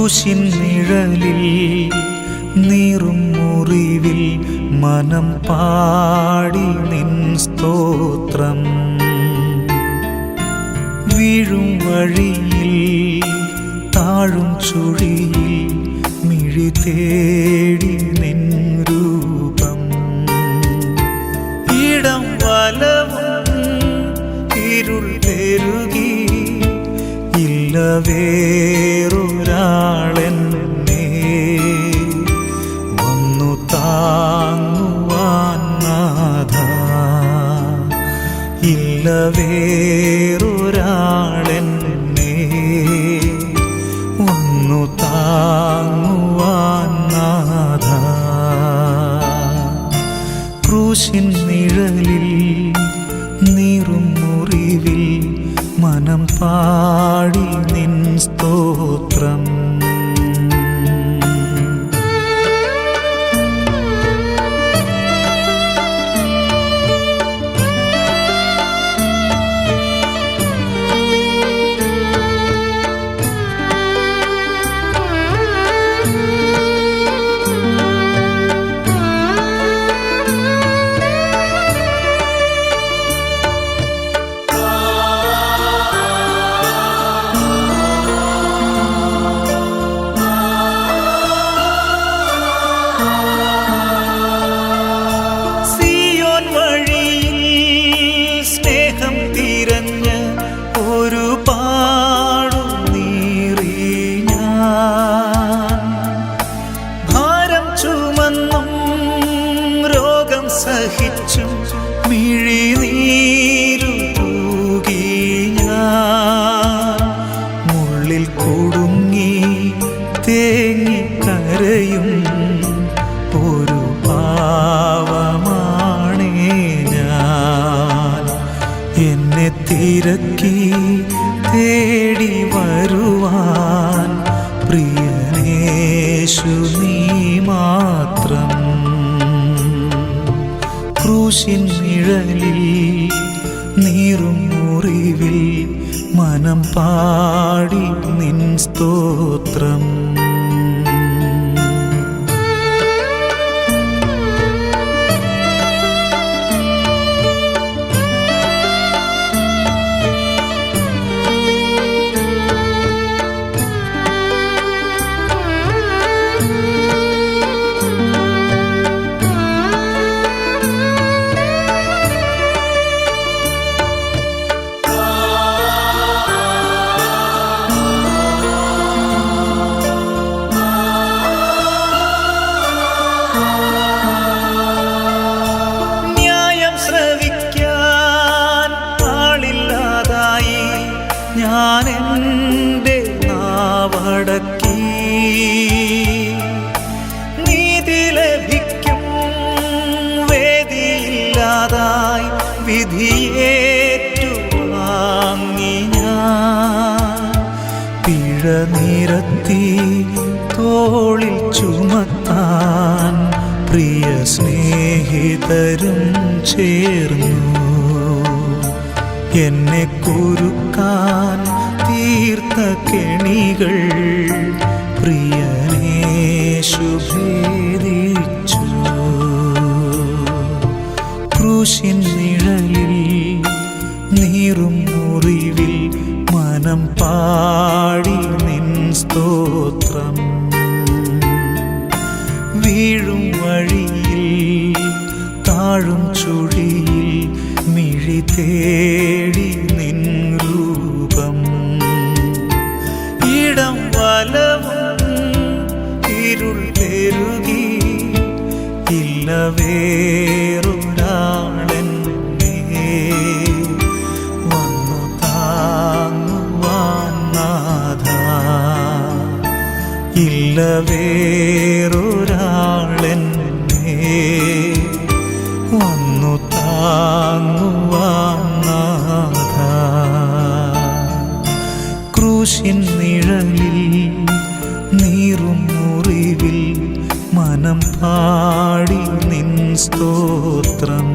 ക്രൂശിൻ നിഴലിൽ നീറും മുറിവിൽ മനം പാടി നിൻ സ്തോത്രം. വീഴും വഴിയിൽ താഴും ചുഴിയിൽ മിഴി തേടി നിൻ രൂപം. ഇടം വലവും ഇരുൾ പെരുകി ഇല്ല വേറൊരാളെന്നെ വന്നു താങ്ങുവാൻ നാഥാ. ഇല്ല വേറൊരാളെന്നെ വന്നു താങ്ങുവാൻ നാഥാ. ക്രൂശിൻ നിഴലിൽ നീറും മുറിവിൽ മനം പാടി നിൻ സ്തോത്രം. സഹിച്ചും മിഴിനീരു തൂകി ഞാൻ മുള്ളിൽ കുടുങ്ങി തേങ്ങിക്കരയും ഒരു പാവമാണേ ഞാൻ. എന്നെ തിരക്കി തേടി വരുവാൻ പ്രിയനേശു നീ മാത്രം. ക്രൂശിൻ നിഴലിൽ നീറും മുറിവിൽ മനം പാടി നിൻ സ്തോത്രം. ഞാൻ എൻ്റെ നാവടക്കി നീതി ലഭിക്കും വേദിയില്ലാതായി വിധിയേറ്റുവാങ്ങി ഞാൻ. പിഴ നിരത്തി തോളിൽ ചുമത്താൻ പ്രിയ സ്നേഹിതരും ചേർന്നു. എന്നെ കുരുക്കാൻ തീർത്ത കെണികൾ പ്രിയനേശു ഭേദിച്ചു. ക്രൂശിൻ നിഴലിൽ നീറും മുറിവിൽ മനം പാടി നിൻ സ്തോത്രം. വീഴും വഴിയിൽ താഴും ചുഴിയിൽ മിഴി തേടി നിൻ രൂപം. ഇടം വലവും ഇരുൾ പെരുകി ഇല്ല വേറൊരാളെന്നെ വന്നു താങ്ങുവാൻ നാഥാ. ഇല്ല വേറൊരാളെന്നെ വന്നു താങ്ങുവാൻ നാഥാ. ക്രൂശിൻ നിഴലിൽ നീറും മുറിവിൽ മനം പാടി നിൻ സ്തോത്രം.